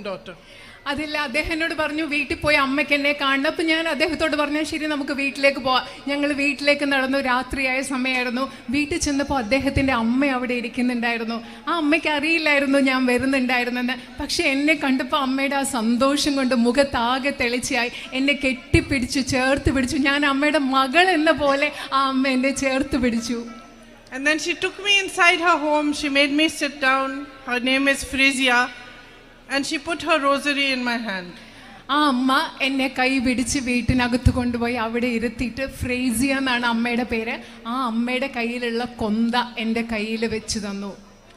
daughter. അതില്ല, അദ്ദേഹം എന്നോട് പറഞ്ഞു വീട്ടിൽ പോയി അമ്മയ്ക്ക് എന്നെ കാണണം. അപ്പം ഞാൻ അദ്ദേഹത്തോട് പറഞ്ഞു ശരി നമുക്ക് വീട്ടിലേക്ക് പോവാം. ഞങ്ങൾ വീട്ടിലേക്ക് നടന്നു. രാത്രിയായ സമയമായിരുന്നു. വീട്ടിൽ ചെന്നപ്പോൾ അദ്ദേഹത്തിൻ്റെ അമ്മ അവിടെ ഇരിക്കുന്നുണ്ടായിരുന്നു. ആ അമ്മയ്ക്ക് അറിയില്ലായിരുന്നു ഞാൻ വരുന്നുണ്ടായിരുന്നെന്ന്. പക്ഷെ എന്നെ കണ്ടപ്പോൾ അമ്മയുടെ ആ സന്തോഷം കൊണ്ട് മുഖത്താകെ തെളിച്ചായി. എന്നെ കെട്ടിപ്പിടിച്ചു, ചേർത്ത് പിടിച്ചു. ഞാൻ അമ്മയുടെ മകൾ എന്ന പോലെ ആ അമ്മ എന്നെ ചേർത്ത് പിടിച്ചു. And then she took me inside her home. She made me sit down. Her name is Frisia. And she put her rosary in my hand. ആ അമ്മ എന്നെ കൈ പിടിച്ച് വീട്ടിനകത്ത് കൊണ്ടുപോയി അവിടെ ഇരുത്തിയിട്ട്, ഫ്രേസിയ എന്നാണ് അമ്മയുടെ പേര്, ആ അമ്മയുടെ കയ്യിലുള്ള കൊന്ത എൻ്റെ കയ്യിൽ വെച്ച് തന്നു.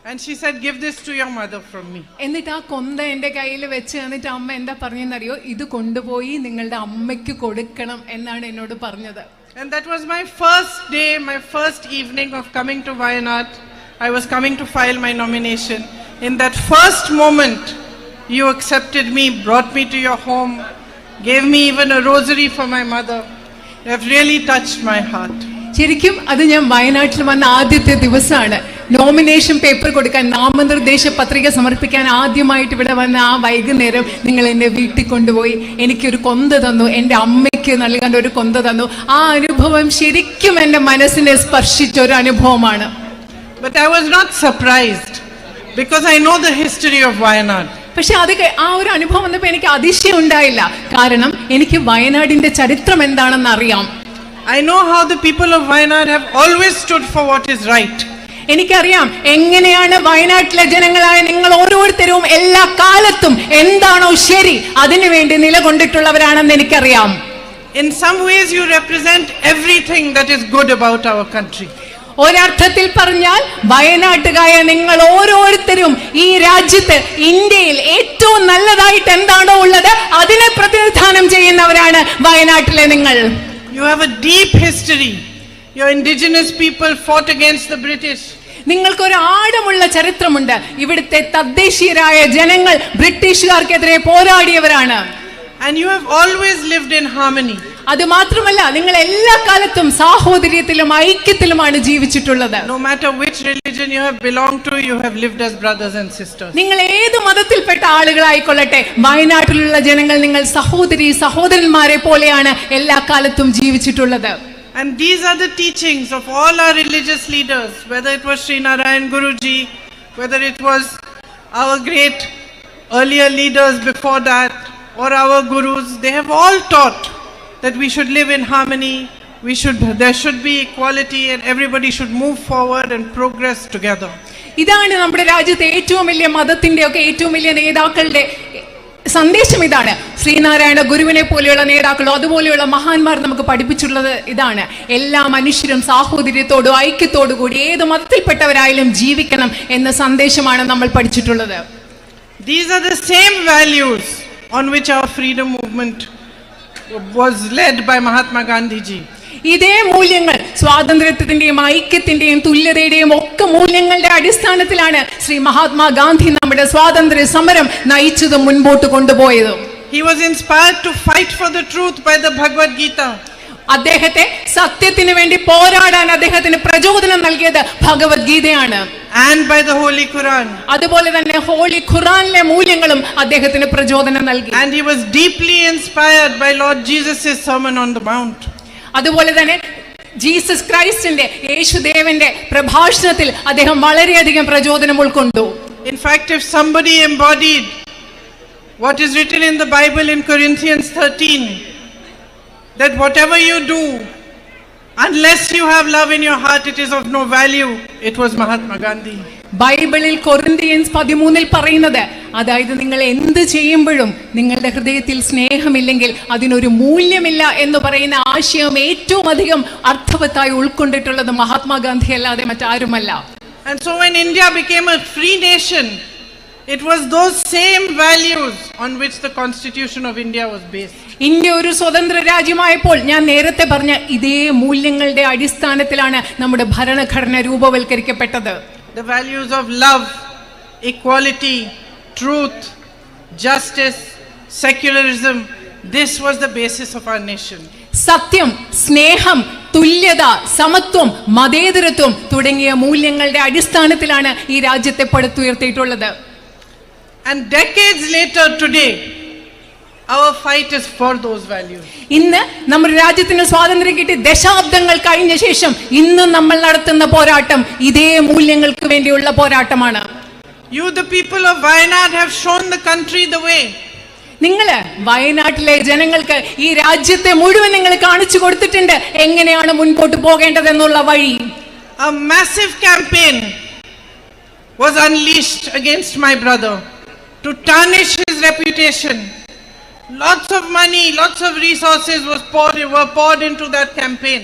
And she said, give this to your mother from me. എന്നിട്ട് ആ കൊന്ത എൻ്റെ കയ്യിൽ വെച്ച് തന്നിട്ട് അമ്മ എന്താ പറഞ്ഞെന്നറിയോ, ഇത് കൊണ്ടുപോയി നിങ്ങളുടെ അമ്മയ്ക്ക് കൊടുക്കണം എന്നാണ് എന്നോട് പറഞ്ഞത്. And that was my first day, my first evening of coming to Wayanad. I was coming to file my nomination. In that first moment, you accepted me, brought me to your home, gave me even a rosary for my mother. You have really touched my heart. ശരിക്കും അത് ഞാൻ വയനാട്ടിൽ വന്ന ആദ്യത്തെ ദിവസമാണ്. Nomination paper കൊടുക്കാൻ, നാമനിർദ്ദേശ പത്രിക സമർപ്പിക്കാൻ ആദ്യമായിട്ട് ഇവിടെ വന്ന ആ വൈകുന്നേരം നിങ്ങൾ എന്നെ വീട്ടിൽ കൊണ്ടുപോയി എനിക്കൊരു കൊന്ത തന്നു, എൻ്റെ അമ്മയ്ക്ക് നൽകാൻ ഒരു കൊന്ത തന്നു. ആ അനുഭവം ശരിക്കും എൻ്റെ മനസ്സിനെ സ്പർശിച്ച ഒരു അനുഭവമാണ്. But I was not surprised because I know the history of Wayanad. പക്ഷെ അത് ആ ഒരു അനുഭവം വന്നപ്പോൾ എനിക്ക് അതിശയം ഉണ്ടായില്ല. കാരണം എനിക്ക് വയനാടിന്റെ ചരിത്രം എന്താണെന്ന് അറിയാം. I know how the people of Wayanad have always stood for what is right. എനിക്കറിയാം എങ്ങനെയാണ് വയനാട്ടിലെ ജനങ്ങളായ നിങ്ങൾ ഓരോരുത്തരും എല്ലാ കാലത്തും എന്താണോ ശരി അതിനുവേണ്ടി നിലകൊണ്ടിട്ടുള്ളവരാണെന്ന് എനിക്കറിയാം. In some ways you represent everything that is good about our country. ഒരർത്ഥത്തിൽ പറഞ്ഞാൽ വയനാട്ടുകായ നിങ്ങൾ ഓരോരുത്തരും ഈ രാജ്യത്ത്, ഇന്ത്യയിൽ ഏറ്റവും നല്ലതായിട്ട് എന്താണോ ഉള്ളത് അതിനെ പ്രതിനിധാനം ചെയ്യുന്നവരാണ് വയനാട്ടിലെ നിങ്ങൾ. You have a deep history. Your indigenous people fought against the British. നിങ്ങൾക്കൊരു ആഴമുള്ള ചരിത്രമുണ്ട്. ഇവിടുത്തെ തദ്ദേശീയരായ ജനങ്ങൾ ബ്രിട്ടീഷുകാർക്കെതിരെ പോരാടിയവരാണ്. And you have always lived in harmony. അത് മാത്രമല്ല, നിങ്ങൾ എല്ലാ കാലത്തും സാഹോദര്യത്തിലും ഐക്യത്തിലുമാണ് ജീവിച്ചിട്ടുള്ളത്. No matter which religion you have belonged to, you have lived as brothers and sisters. നിങ്ങൾ ഏത് മതത്തിൽപ്പെട്ട ആളുകളായിക്കൊള്ളട്ടെ, വയനാട്ടിലുള്ള ജനങ്ങൾ നിങ്ങൾ സഹോദരന്മാരെ പോലെയാണ് എല്ലാ കാലത്തും ജീവിച്ചിട്ടുള്ളത്. And these are the teachings of all our religious leaders, whether it was Sri Narayan Guruji, whether it was our great earlier leaders before that, or our gurus. They have all taught that we should live in harmony, there should be equality, and everybody should move forward and progress together. ഇതാണ് നമ്മുടെ രാജ്യത്തെ ഏറ്റവും വലിയ മതത്തിന്റെ ഒക്കെ ഏറ്റവും വലിയ നേതാക്കളുടെ സന്ദേശം. ഇതാണ് ശ്രീനാരായണ ഗുരുവിനെ പോലെയുള്ള നേതാക്കളോ അതുപോലെയുള്ള മഹാന്മാർ നമുക്ക് പഠിപ്പിച്ചിട്ടുള്ളത്. ഇതാണ് എല്ലാ മനുഷ്യരും സാഹോദര്യത്തോടും ഐക്യത്തോടു കൂടി ഏത് മതത്തിൽപ്പെട്ടവരായാലും ജീവിക്കണം എന്ന സന്ദേശമാണ് നമ്മൾ പഠിച്ചിട്ടുള്ളത്. These are the same values on which our freedom movement was led by Mahatma Gandhi ji. ഇതേ മൂല്യങ്ങൾ, സ്വാതന്ത്ര്യത്തിന്റെയും ഐക്യത്തിന്റെയും തുല്യതയുടെയും ഒക്കെ മൂല്യങ്ങളുടെ അടിസ്ഥാനത്തിലാണ് ശ്രീ മഹാത്മാഗാന്ധി നമ്മുടെ സ്വാതന്ത്ര്യ സമരം നയിച്ചതും മുൻപോട്ട് കൊണ്ടുപോയതും. He was inspired to fight for the truth by the Bhagavad Gita. അദ്ദേഹത്തെ സത്യത്തിന് വേണ്ടി പോരാടാൻ അദ്ദേഹത്തിന് പ്രചോദനം നൽകിയത് ഭഗവത്ഗീതയാണ്. And by the Holy Quran. അതുപോലെ തന്നെ ഹോളി ഖുറാനിലെ മൂല്യങ്ങളും അദ്ദേഹത്തിന് പ്രചോദനം നൽകി. And he was deeply inspired by Lord Jesus' Sermon on the Mount. അതുപോലെ തന്നെ ജീസസ് ക്രൈസ്റ്റിന്റെ, യേശുദേവന്റെ പ്രഭാഷണത്തിൽ അദ്ദേഹം വളരെയധികം പ്രചോദനം ഉൾക്കൊണ്ടു. In fact, if somebody embodied what is written in the Bible in Corinthians 13, that whatever you do, unless you have love in your heart, it is of no value, it was Mahatma Gandhi. ബൈബിളിൽ Corinthians 13 പറയുന്നത്, അതായത് നിങ്ങൾ എന്ത് ചെയ്യുമ്പോഴും നിങ്ങളുടെ ഹൃദയത്തിൽ സ്നേഹമില്ലെങ്കിൽ അതിനൊരു മൂല്യമില്ല എന്ന് പറയുന്ന ആശയം ഏറ്റവും അധികം അർത്ഥവത്തായി ഉൾക്കൊണ്ടിട്ടുള്ളത് മഹാത്മാഗാന്ധി അല്ലാതെ മറ്റാരുമല്ല. And so when India became a free nation, it was those same values on which the Constitution of India was based. India ഒരു സ്വതന്ത്ര രാജ്യമായപ്പോൾ ഞാൻ നേരത്തെ പറഞ്ഞ ഇതേ മൂല്യങ്ങളുടെ അടിസ്ഥാനത്തിലാണ് നമ്മുടെ ഭരണഘടന രൂപവൽക്കരിക്കപ്പെട്ടത്. The values of love, equality, truth, justice, secularism, this was the basis of our nation. സത്യം, സ്നേഹം, തുല്യത, സമത്വം, മതേതരത്വം തുടങ്ങിയ മൂല്യങ്ങളുടെ അടിസ്ഥാനത്തിലാണ് ഈ രാജ്യത്തെ പടുത്തുയർത്തിയിട്ടുള്ളത്. And decades later today, our fight is for those values. ഇന്ന് നമ്മുടെ രാജ്യത്തിന് സ്വാതന്ത്ര്യം കിട്ടി ദശാബ്ദങ്ങൾ കഴിഞ്ഞ ശേഷം ഇന്ന് നമ്മൾ നടത്തുന്ന പോരാട്ടം ഇതേ മൂല്യങ്ങൾക്ക് വേണ്ടിയുള്ള പോരാട്ടമാണ്. You, the people of Wayanad, have shown the country the way. നിങ്ങള് വയനാട്ടിലെ ജനങ്ങൾക്ക് ഈ രാജ്യത്തെ മുഴുവൻ നിങ്ങൾ കാണിച്ചു കൊടുത്തിട്ടുണ്ട് എങ്ങനെയാണ് മുൻപോട്ട് പോകേണ്ടതെന്നുള്ള വഴി. A massive campaign was unleashed against my brother to tarnish his reputation. Lots of money, lots of resources were poured into that campaign.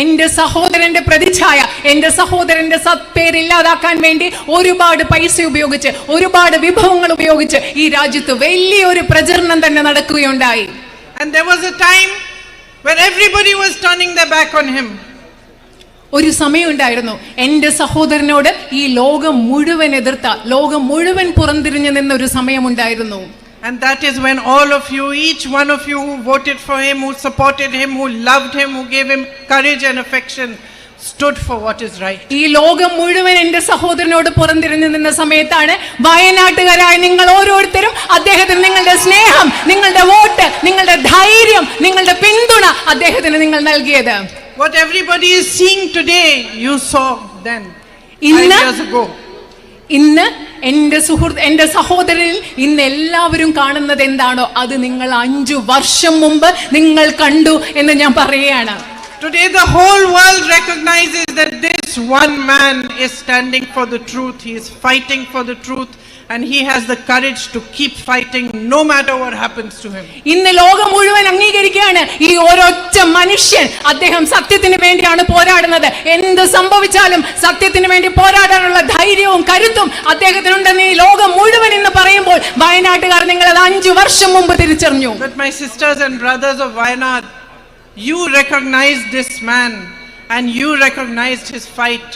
എന്റെ സഹോദരന്റെ പ്രതിച്ഛായ, എന്റെ സഹോദരന്റെ സത്പേര് ഇല്ലാതാക്കാൻ വേണ്ടി ഒരുപാട് പൈസ ഉപയോഗിച്ച് ഒരുപാട് വിഭവങ്ങൾ ഉപയോഗിച്ച് ഈ രാജ്യത്ത് വലിയൊരു പ്രചരണം തന്നെ നടക്കുകയുണ്ടായി. And there was a time when everybody was turning their back on him. ഒരു സമയമുണ്ടായിരുന്നു എന്റെ സഹോദരനോട് ഈ ലോകം മുഴുവൻ എതിർത്ത, ലോകം മുഴുവൻ പുറംതിരിഞ്ഞു നിന്ന ഒരു സമയമുണ്ടായിരുന്നു. And that is when all of you, each one of you who voted for him, who supported him, who loved him, who gave him courage and affection, stood for what is right. ഈ ലോകം മുഴുവൻ എന്റെ സഹോദരനോട് പുറംതിരിഞ്ഞു നിന്ന സമയത്താണ് വയനാട്ടുകാരായ നിങ്ങൾ ഓരോരുത്തരും അദ്ദേഹത്തിന് നിങ്ങളുടെ സ്നേഹം, നിങ്ങളുടെ വോട്ട്, നിങ്ങളുടെ ധൈര്യം, നിങ്ങളുടെ പിന്തുണ അദ്ദേഹത്തിന് നിങ്ങൾ നൽകിയത്. What everybody is seeing today, you saw then 5 years ago. ഇന്ന് എന്റെ സഹോദരനിൽ ഇന്ന് എല്ലാവരും കാണുന്നത് എന്താണോ അത് നിങ്ങൾ 5 വർഷം മുമ്പ് നിങ്ങൾ കണ്ടു എന്ന് ഞാൻ പറയുകയാണ്. Today the whole world recognizes that this one man is standing for the truth. He is fighting for the truth and he has the courage to keep fighting no matter what happens to him. ഇന്ന് ലോകം മുഴുവൻ അംഗീകരിക്കുകയാണ് ഈ ഒരൊറ്റ മനുഷ്യൻ അദ്ദേഹം സത്യത്തിന് വേണ്ടിയാണ് പോരാടുന്നത്. എന്ത് സംഭവിച്ചാലും സത്യത്തിന് വേണ്ടി പോരാടാനുള്ള ധൈര്യവും കരുത്തും അദ്ദേഹത്തിനുണ്ടെന്ന് ഈ ലോകം മുഴുവൻ ഇന്ന് പറയുമ്പോൾ വയനാട്ടുകാർ നിങ്ങളത് 5 വർഷം മുമ്പ് തിരിച്ചറിഞ്ഞു. But my sisters and brothers of Wayanad, you recognized this man and you recognized his fight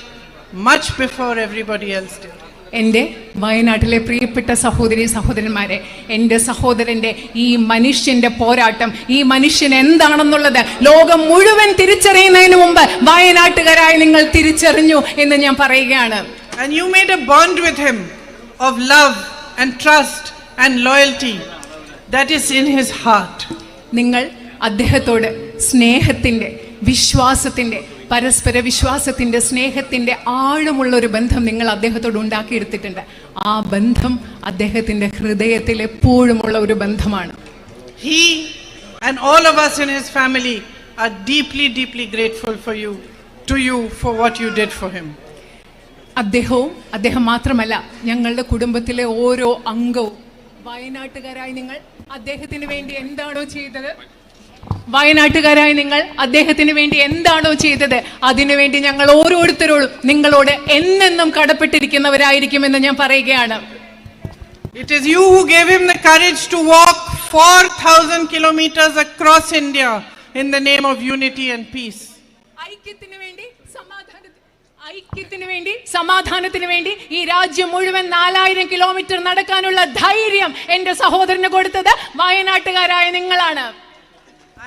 much before everybody else did. എൻ്റെ വയനാട്ടിലെ പ്രിയപ്പെട്ട സഹോദരി സഹോദരന്മാരെ, എൻ്റെ സഹോദരൻ്റെ ഈ മനുഷ്യന്റെ പോരാട്ടം, ഈ മനുഷ്യൻ എന്താണെന്നുള്ളത് ലോകം മുഴുവൻ തിരിച്ചറിയുന്നതിന് മുമ്പ് വയനാട്ടുകാരായ നിങ്ങൾ തിരിച്ചറിഞ്ഞു എന്ന് ഞാൻ പറയുകയാണ്. And you made a bond with him of love and trust and loyalty that is in his heart. നിങ്ങൾ അദ്ദേഹത്തോട് സ്നേഹത്തിന്റെ, വിശ്വാസത്തിന്റെ, പരസ്പര വിശ്വാസത്തിന്റെ, സ്നേഹത്തിന്റെ ആഴമുള്ള ഒരു ബന്ധം നിങ്ങൾ അദ്ദേഹത്തോട് ഉണ്ടാക്കിയെടുത്തിട്ടുണ്ട്. ആ ബന്ധം അദ്ദേഹത്തിന്റെ ഹൃദയത്തിൽ എപ്പോഴുമുള്ള ഒരു ബന്ധമാണ്. He and all of us in his family are deeply, deeply grateful to you for what you did for him. അദ്ദേഹം മാത്രമല്ല, ഞങ്ങളുടെ കുടുംബത്തിലെ ഓരോ അംഗവും വയനാട്ടുകാരായി നിങ്ങൾ അദ്ദേഹത്തിന് വേണ്ടി എന്താണോ ചെയ്തത്, വയനാട്ടുകാരായി നിങ്ങൾ അദ്ദേഹത്തിന് വേണ്ടി എന്താണോ ചെയ്തത് അതിനുവേണ്ടി ഞങ്ങൾ ഓരോരുത്തരോടും നിങ്ങളോട് എന്നെന്നും കടപ്പെട്ടിരിക്കുന്നവരായിരിക്കുമെന്ന് ഞാൻ പറയുകയാണ്. It is you who gave him the courage to walk 4,000 kilometers across India in the name of unity and peace. ഐക്യത്തിന് വേണ്ടി, സമാധാനത്തിന് വേണ്ടി ഈ രാജ്യം മുഴുവൻ 4000 കിലോമീറ്റർ നടക്കാനുള്ള ധൈര്യം എന്റെ സഹോദരന് കൊടുത്തത് വയനാട്ടുകാരായ നിങ്ങളാണ്.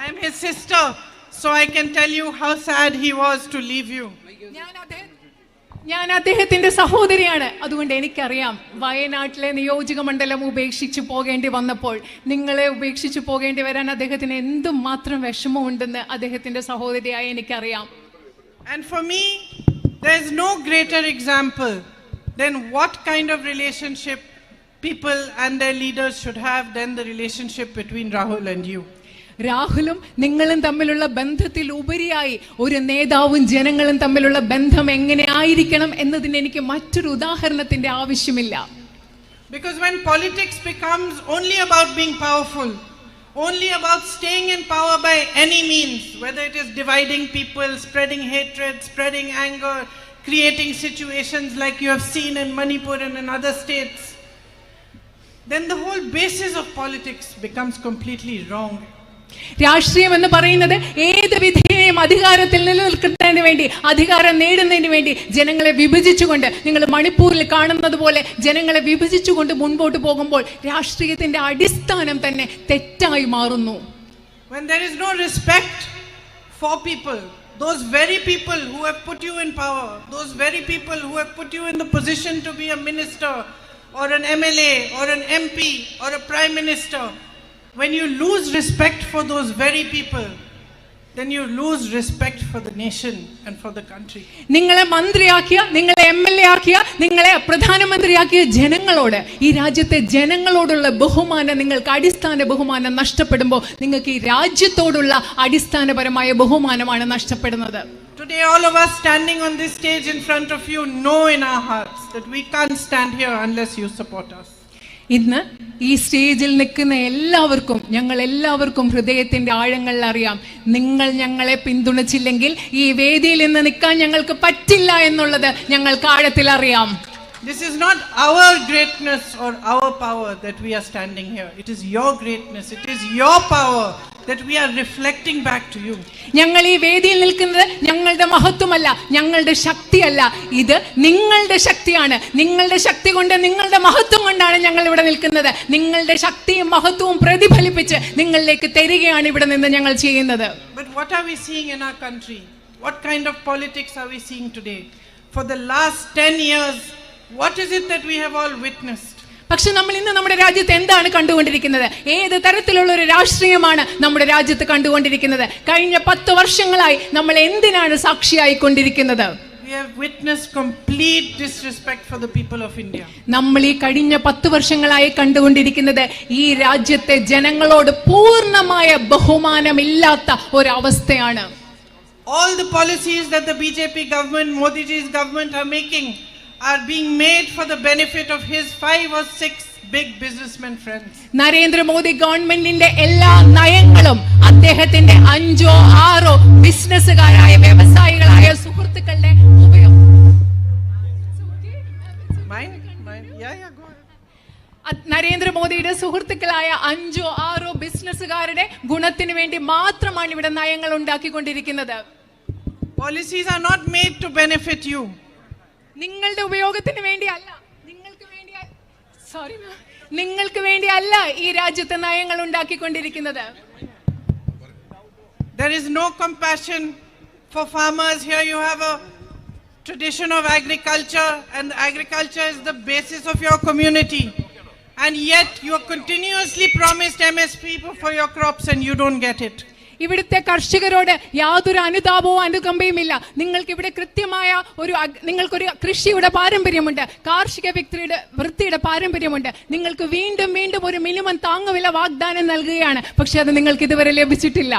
I am his sister, so I can tell you how sad he was to leave you. ഞാൻ അദ്ദേഹത്തിന്റെ സഹോദരിയാണ്. അതുകൊണ്ട് എനിക്കറിയാം വയനാട്ടിലെ നിയോജക മണ്ഡലം ഉപേക്ഷിച്ചു പോകേണ്ടി വന്നപ്പോൾ, നിങ്ങളെ ഉപേക്ഷിച്ചു പോകേണ്ടി വരാൻ അദ്ദേഹത്തിന് എന്തുമാത്രം വിഷമമുണ്ടെന്ന് അദ്ദേഹത്തിന്റെ സഹോദരിയായ എനിക്കറിയാം. And for me, there is no greater example than what kind of relationship people and their leaders should have than the relationship between Rahul and you. രാഹുലും നിങ്ങളും തമ്മിലുള്ള ബന്ധത്തിൽ ഉപരിയായി ഒരു നേതാവും ജനങ്ങളും തമ്മിലുള്ള ബന്ധം എങ്ങനെ ആയിരിക്കണം എന്നതിന് എനിക്ക് മറ്റൊരു ഉദാഹരണത്തിന്റെ ആവശ്യമില്ല. Because when politics becomes only about being powerful, only about staying in power by any means, whether it is dividing people, spreading hatred, spreading anger, creating situations like you have seen in Manipur and in other states, then the whole basis of politics becomes completely wrong. രാഷ്ട്രീയം എന്ന് പറയുന്നത് ഏത് വിധേയം അധികാരത്തിൽ നിലനിൽക്കുന്നതിന് വേണ്ടി, അധികാരം നേടുന്നതിന് വേണ്ടി ജനങ്ങളെ വിഭജിച്ചുകൊണ്ട്, നിങ്ങൾ മണിപ്പൂരിൽ കാണുന്നത് പോലെ ജനങ്ങളെ വിഭജിച്ചുകൊണ്ട് മുൻപോട്ട് പോകുമ്പോൾ രാഷ്ട്രീയത്തിന്റെ അടിസ്ഥാനം തന്നെ തെറ്റായി മാറുന്നു. When there is no respect for people, those very people who have put you in power, those very people who have put you in the position to be a minister or an MLA or an MP or a Prime Minister, when you lose respect for those very people, then you lose respect for the nation and for the country. നിങ്ങളെ മന്ത്രിയാക്കിയ, നിങ്ങളെ MLA ആക്കിയ, നിങ്ങളെ പ്രധാനമന്ത്രിയാക്കിയ ജനങ്ങളോട്, ഈ രാജ്യത്തെ ജനങ്ങളോടുള്ള ബഹുമാനം, നിങ്ങൾക്ക് അടിസ്ഥാന ബഹുമാനം നഷ്ടപ്പെടുമ്പോൾ നിങ്ങൾക്ക് ഈ രാജ്യത്തോടുള്ള അടിസ്ഥാനപരമായ ബഹുമാനമാണ് നഷ്ടപ്പെടുന്നത്. Today all of us standing on this stage in front of you know in our hearts that we can't stand here unless you support us. ഇന്ന് ഈ സ്റ്റേജിൽ നിൽക്കുന്ന ഞങ്ങൾ എല്ലാവർക്കും ഹൃദയത്തിന്റെ ആഴങ്ങളിൽ അറിയാം, നിങ്ങൾ ഞങ്ങളെ പിന്തുണച്ചില്ലെങ്കിൽ ഈ വേദിയിൽ നിന്ന് നിൽക്കാൻ ഞങ്ങൾക്ക് പറ്റില്ല എന്നുള്ളത് ഞങ്ങൾക്ക് ആഴത്തിൽ അറിയാം. This is not our greatness or our power that we are standing here. It is your greatness. It is your power that we are reflecting back to you. ഞങ്ങൾ ഈ വേദിയിൽ നിൽക്കുന്നത് ഞങ്ങളുടെ മഹത്വമല്ല, ഞങ്ങളുടെ ശക്തിയല്ല, ഇത് നിങ്ങളുടെ ശക്തിയാണ്. നിങ്ങളുടെ ശക്തി കൊണ്ട്, നിങ്ങളുടെ മഹത്വം കൊണ്ടാണ് ഞങ്ങൾ ഇവിടെ നിൽക്കുന്നത്. നിങ്ങളുടെ ശക്തിയും മഹത്വവും പ്രതിഫലിപ്പിച്ച് നിങ്ങളിലേക്ക് തരികയാണ് ഇവിടെ നിന്ന് ഞങ്ങൾ ചെയ്യുന്നത്. But what are we seeing in our country? What kind of politics are we seeing today? For the last 10 years, what is it that we have all witnessed? പക്ഷെ നമ്മൾ ഇന്ന് നമ്മുടെ രാജ്യത്ത് എന്താണ് കണ്ടുകൊണ്ടിരിക്കുന്നത്? ഏത് തരത്തിലുള്ള ഒരു രാഷ്ട്രീയമാണ് നമ്മുടെ രാജ്യത്ത് കണ്ടുകൊണ്ടിരിക്കുന്നത്? കഴിഞ്ഞ 10 വർഷങ്ങളായി നമ്മൾ എന്തിനാണ് സാക്ഷിയായിക്കൊണ്ടിരിക്കുന്നത്? We have witnessed complete disrespect for the people of India. നമ്മൾ ഈ കഴിഞ്ഞ 10 വർഷങ്ങളായി കണ്ടുകൊണ്ടിരിക്കുന്നത് ഈ രാജ്യത്തെ ജനങ്ങളോട് പൂർണ്ണമായ ബഹുമാനമില്ലാത്ത ഒരു അവസ്ഥയാണ്. All the policies that the BJP government, Modi ji's government are making are being made for the benefit of his 5 or 6 big businessmen friends. Narendra Modi ഗവൺമെന്റിന്റെ എല്ലാ നയങ്ങളും അദ്ദേഹത്തിന്റെ 5 or 6 ബിസിനസ്സുകാരായ വ്യവസായികളായ സുഹൃത്തുക്കളുടെ നരേന്ദ്രമോദിയുടെ സുഹൃത്തുക്കളായ 5 or 6 ബിസിനസ്സുകാരുടെ ഗുണത്തിന് വേണ്ടി മാത്രമാണ് ഇവിടെ നയങ്ങൾ ഉണ്ടാക്കിക്കൊണ്ടിരിക്കുന്നത്. Policies are not made to benefit you. നിങ്ങളുടെ ഉപയോഗത്തിന് വേണ്ടിയല്ല, നിങ്ങൾക്ക് വേണ്ടിയല്ല ഈ രാജ്യത്തെ നയങ്ങൾ ഉണ്ടാക്കിക്കൊണ്ടിരിക്കുന്നത്. There is no compassion for farmers. Here you have a tradition of agriculture, and agriculture is the basis of your community, and yet you are continuously promised MSP for your crops and you don't get it. ഇവിടുത്തെ കർഷകരോട് യാതൊരു അനുതാപവും അനുകമ്പയും ഇല്ല. നിങ്ങൾക്ക് ഇവിടെ കൃത്യമായ നിങ്ങൾക്കൊരു കൃഷിയുടെ പാരമ്പര്യമുണ്ട്, കാർഷിക വൃത്തിയുടെ പാരമ്പര്യമുണ്ട്. നിങ്ങൾക്ക് വീണ്ടും വീണ്ടും ഒരു മിനിമം താങ്ങുവില വാഗ്ദാനം നൽകുകയാണ്, പക്ഷെ അത് നിങ്ങൾക്ക് ഇതുവരെ ലഭിച്ചിട്ടില്ല.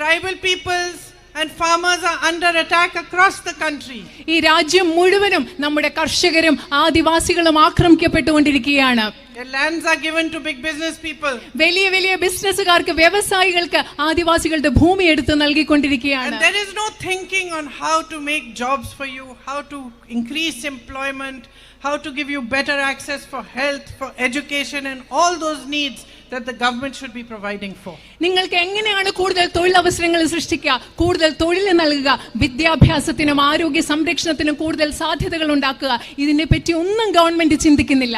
Tribal peoples and farmers are under attack across the country. ഈ രാജ്യം മുഴുവനും നമ്മുടെ കർഷകരും ആദിവാസികളും ആക്രമിക്കപ്പെട്ടുകൊണ്ടിരിക്കുകയാണ്. Their lands are given to big business people. വലിയ വലിയ ബിസിനസ്സുകാർക്ക്, വ്യവസായികൾക്ക് ആദിവാസികളുടെ ഭൂമി എടുത്ത് നൽകിക്കൊണ്ടിരിക്കുകയാണ്. And there is no thinking on how to make jobs for you, how to increase employment, how to give you better access for health, for education and all those needs that the government should be providing for. നിങ്ങൾക്ക് എങ്ങനെയാണ് കൂടുതൽ തൊഴിലവസരങ്ങൾ സൃഷ്ടിക്കുക, കൂടുതൽ തൊഴിൽ നൽകുക, വിദ്യാഭ്യാസത്തിനും ആരോഗ്യ സംരക്ഷണത്തിനും കൂടുതൽ സാധ്യതകൾ ഉണ്ടാക്കുക, ഇതിനെ പറ്റി ഒന്നും ഗവൺമെന്റ് ചിന്തിക്കുന്നില്ല.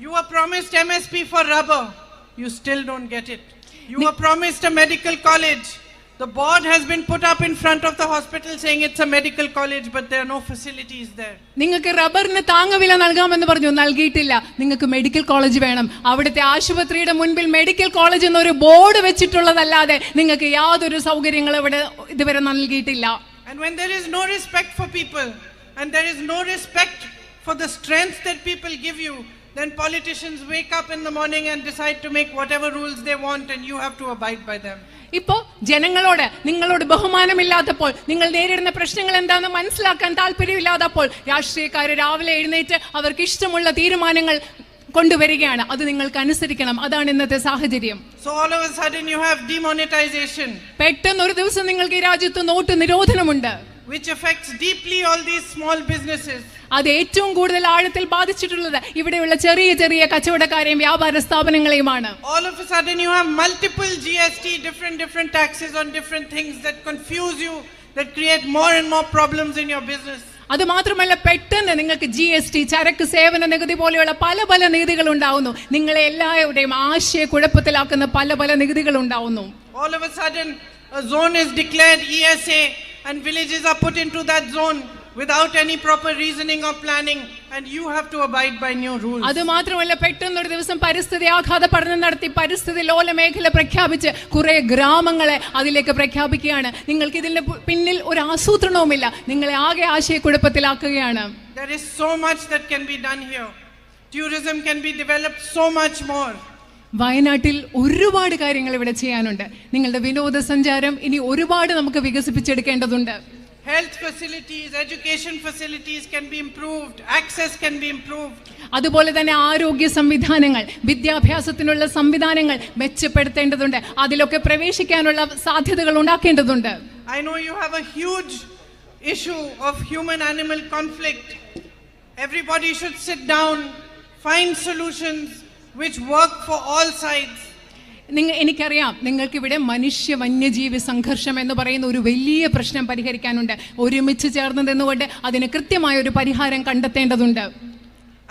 You were promised MSP for rubber, you still don't get it. You were promised a medical college. The board has been put up in front of the hospital saying it's a medical college, but there are no facilities there. നിങ്ങൾക്ക് റബ്ബറിന് താങ്ങുവില നൽകാമെന്ന് പറഞ്ഞു, നൽകിയിട്ടില്ല. നിങ്ങൾക്ക് medical college വേണം. അവിടുത്തെ ആശുപത്രിയുടെ മുൻപിൽ മെഡിക്കൽ കോളേജ് എന്നൊരു ബോർഡ് വെച്ചിട്ടുള്ളതല്ലാതെ നിങ്ങൾക്ക് യാതൊരു സൗകര്യങ്ങളും ഇവിടെ ഇതുവരെ നൽകിയിട്ടില്ല. And when there is no respect for people and there is no respect for the strength that people give you, then politicians wake up in the morning and decide to make whatever rules they want and you have to abide by them. ഇപ്പോ നിങ്ങളോട് ബഹുമാനമില്ലാത്തപ്പോൾ, നിങ്ങൾ നേരിടുന്ന പ്രശ്നങ്ങൾ എന്താണെന്ന് മനസ്സിലാക്കാൻ താല്പര്യമില്ലാത്തപ്പോൾ രാഷ്ട്രീയക്കാര് രാവിലെ എഴുന്നേറ്റ് അവർക്ക് ഇഷ്ടമുള്ള തീരുമാനങ്ങൾ കൊണ്ടുവരികയാണ്. അത് നിങ്ങൾക്ക് അനുസരിക്കണം. അതാണ് ഇന്നത്തെ സാഹചര്യം. So all of a sudden you have demonetization. പെട്ടെന്ന് ഒരു ദിവസം നിങ്ങൾക്ക് ഈ രാജ്യത്ത് not നിരോധനമുണ്ട്, which affects deeply all these small businesses. അത് ഏറ്റവും കൂടുതൽ ആഴത്തിൽ ബാധിച്ചിട്ടുള്ളത് ഇവിടെയുള്ള ചെറിയ ചെറിയ കച്ചവടക്കാരെയും വ്യാപാര സ്ഥാപനങ്ങളെയുമാണ്. All of a sudden you have multiple GST, different taxes on different things that confuse you, that create more and more problems in your business. അത് മാത്രമല്ല, പെട്ടെന്ന് നിങ്ങൾക്ക് GST, ചരക്ക് സേവന നികുതി പോലെയുള്ള പല നികുതികൾ ഉണ്ടാവുന്നു. നിങ്ങളെ എല്ലാവരുടെയും ആശയക്കുഴപ്പത്തിലാക്കുന്ന പല നികുതികൾ ഉണ്ടാവുന്നു. All of a sudden a zone is declared ESA and villages are put into that zone without any proper reasoning or planning, and you have to abide by new rules. അത് മാത്രമല്ല, പെട്ടെന്നൊരു ദിവസം പരിസ്ഥിതി ആഘാത പഠനം നടത്തി പരിസ്ഥിതി ലോല മേഖല പ്രഖ്യാപിച്ച് കുറെ ഗ്രാമങ്ങളെ അതിലേക്ക് പ്രഖ്യാപിക്കുകയാണ്. നിങ്ങൾക്ക് ഇതിന്റെ പിന്നിൽ ഒരു ആസൂത്രണവുമില്ല, നിങ്ങളെ ആകെ ആശയക്കുഴപ്പത്തിലാക്കുകയാണ്. There is so much that can be done here. Tourism can be developed so much more. വയനാട്ടിൽ ഒരുപാട് കാര്യങ്ങൾ ഇവിടെ ചെയ്യാനുണ്ട്. നിങ്ങളുടെ വിനോദസഞ്ചാരം ഇനി ഒരുപാട് നമുക്ക് വികസിപ്പിച്ചെടുക്കേണ്ടതുണ്ട്. Health facilities, education facilities can be improved, access can be improved. അതുപോലെ തന്നെ ആരോഗ്യ സംവിധാനങ്ങൾ, വിദ്യാഭ്യാസത്തിനുള്ള സംവിധാനങ്ങൾ മെച്ചപ്പെടുത്തേണ്ടതുണ്ട്. അതിലൊക്കെ പ്രവേശിക്കാനുള്ള സാധ്യതകൾ ഉണ്ടാക്കേണ്ടതുണ്ട്. I know you have a huge issue of human-animal conflict. Everybody should sit down, find solutions which work for all sides. എനിക്കറിയാം, നിങ്ങൾക്കിവിടെ മനുഷ്യ വന്യജീവി സംഘർഷം എന്ന് പറയുന്ന ഒരു വലിയ പ്രശ്നം പരിഹരിക്കാനുണ്ട്. ഒരുമിച്ച് ചേർന്ന് നിന്നുകൊണ്ട് അതിന് കൃത്യമായ ഒരു പരിഹാരം കണ്ടെത്തേണ്ടതുണ്ട്.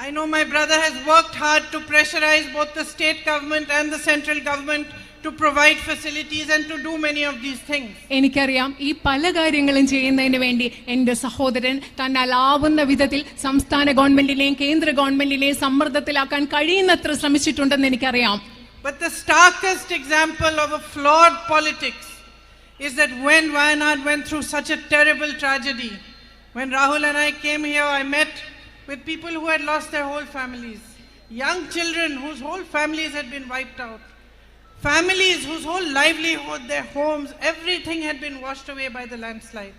I know my brother has worked hard to pressurize both the state government and the central government to provide facilities and to do many of these things. എനിക്കറിയാം, ഈ പല കാര്യങ്ങളും ചെയ്യുന്നതിന് വേണ്ടി എൻ്റെ സഹോദരൻ തന്നാലാവുന്ന വിധത്തിൽ സംസ്ഥാന ഗവൺമെന്റിനെയും കേന്ദ്ര ഗവൺമെന്റിനെയും സമ്മർദ്ദത്തിലാക്കാൻ കഴിയുന്നത്ര ശ്രമിച്ചിട്ടുണ്ടെന്ന് എനിക്കറിയാം. But the starkest example of a flawed politics is that when Wayanad went through such a terrible tragedy, when Rahul and I came here, I met with people who had lost their whole families, young children whose whole families had been wiped out, families whose whole livelihood, their homes, everything had been washed away by the landslide.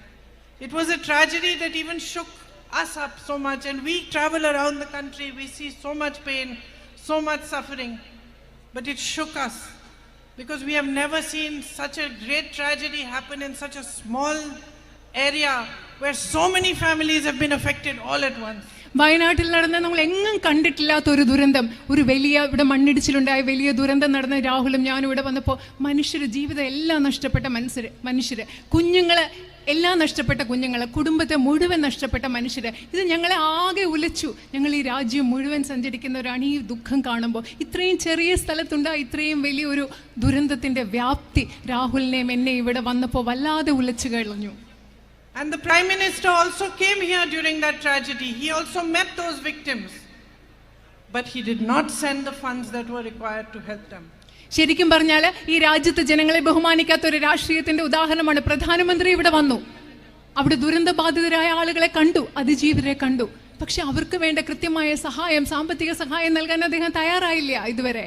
It was a tragedy that even shook us up so much, and we travel around the country, we see so much pain, so much suffering. But it shook us because we have never seen such a great tragedy happen in such a small area where so many families have been affected all at once. വയനാട്ടിൽ നടന്ന നമ്മൾ എങ്ങും കണ്ടിട്ടില്ലാത്ത ഒരു ദുരന്തം, ഒരു വലിയ ഇവിടെ മണ്ണിടിച്ചിലുണ്ടായ വലിയ ദുരന്തം നടന്ന രാഹുലും ഞാനും ഇവിടെ വന്നപ്പോൾ മനുഷ്യർ ജീവിതം എല്ലാം നഷ്ടപ്പെട്ട മനുഷ്യർ, കുഞ്ഞുങ്ങളെ എല്ലാം നഷ്ടപ്പെട്ട കുഞ്ഞുങ്ങൾ, കുടുംബത്തെ മുഴുവൻ നഷ്ടപ്പെട്ട മനുഷ്യർ, ഇത് ഞങ്ങളെ ആകെ ഉലച്ചു. ഞങ്ങൾ ഈ രാജ്യം മുഴുവൻ സഞ്ചരിക്കുന്നവരാണ്. ഈ ദുഃഖം കാണുമ്പോൾ ഇത്രയും ചെറിയ സ്ഥലത്തുണ്ടായ ഇത്രയും വലിയൊരു ദുരന്തത്തിൻ്റെ വ്യാപ്തി രാഹുലിനെയും എന്നെ ഇവിടെ വന്നപ്പോൾ വല്ലാതെ ഉലച്ചു കളഞ്ഞു. And the Prime Minister also came here during that tragedy. He also met those victims. But he did not send the funds that were required to help them. ശരിക്കും പറഞ്ഞാൽ ഈ രാജ്യത്ത് ജനങ്ങളെ ബഹുമാനിക്കാത്ത ഒരു രാഷ്ട്രീയത്തിന്റെ ഉദാഹരണമാണ് പ്രധാനമന്ത്രി ഇവിടെ വന്നു. അവിടെ ദുരന്തബാധിതരായ ആളുകളെ കണ്ടു, അതിജീവിതരെ കണ്ടു. പക്ഷെ അവർക്ക് വേണ്ട കൃത്യമായ സഹായം, സാമ്പത്തിക സഹായം നൽകാൻ അദ്ദേഹം തയ്യാറായില്ല ഇതുവരെ.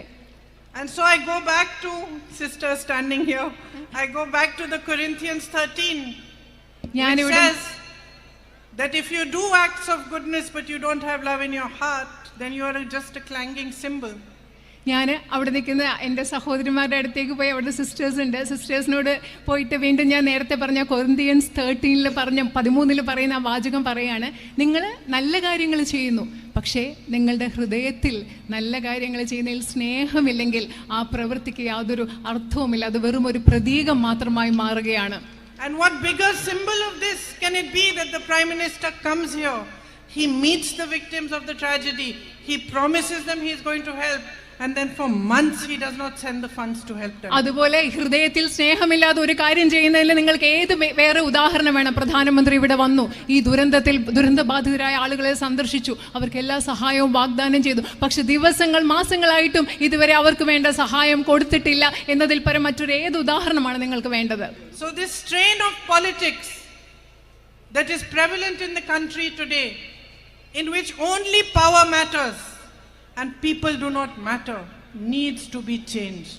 And so I go back to sister standing here. I go back to the Corinthians 13. It says that if you do acts of goodness but you don't have love in your heart, then you are just a clanging cymbal. ഞാൻ അവിടെ നിൽക്കുന്ന എൻ്റെ സഹോദരിമാരുടെ അടുത്തേക്ക് പോയി, അവിടെ sisters ഉണ്ട്, സിസ്റ്റേഴ്സിനോട് പോയിട്ട് വീണ്ടും ഞാൻ നേരത്തെ പറഞ്ഞ കൊറിന്ത്യൻസ് 13 പറയുന്ന ആ വാചകം പറയാണ്, നിങ്ങൾ നല്ല കാര്യങ്ങൾ ചെയ്യുന്നു, പക്ഷേ നിങ്ങളുടെ ഹൃദയത്തിൽ നല്ല കാര്യങ്ങൾ ചെയ്യുന്നതിൽ സ്നേഹമില്ലെങ്കിൽ ആ പ്രവൃത്തിക്ക് യാതൊരു അർത്ഥവുമില്ല, അത് വെറും ഒരു പ്രതീകം മാത്രമായി മാറുകയാണ്. And what bigger symbol of this can it be that the Prime Minister comes here, he meets the victims of the tragedy, he promises them he is going to help, and then for months he does not send the funds to help them. അതുപോലെ ഹൃദയത്തിൽ സ്നേഹമില്ലാതെ ഒരു കാര്യം ചെയ്യുന്നതിൽ നിങ്ങൾക്ക് ഏത് വേറെ ഉദാഹരണം വേണം? പ്രധാനമന്ത്രി ഇവിടെ വന്നു, ഈ ദുരന്തബാധിതരായ ആളുകളെ സന്ദർശിച്ചു, അവർക്ക് എല്ലാ സഹായവും വാഗ്ദാനം ചെയ്തു, പക്ഷെ ദിവസങ്ങൾ മാസങ്ങളായിട്ടും ഇതുവരെ അവർക്ക് വേണ്ട സഹായം കൊടുത്തിട്ടില്ല എന്നതിൽ പരം മറ്റൊരു ഏത് ഉദാഹരണമാണ് നിങ്ങൾക്ക് വേണ്ടത്? So this strain of politics that is prevalent in the country today, in which only power matters and people do not matter, needs to be changed.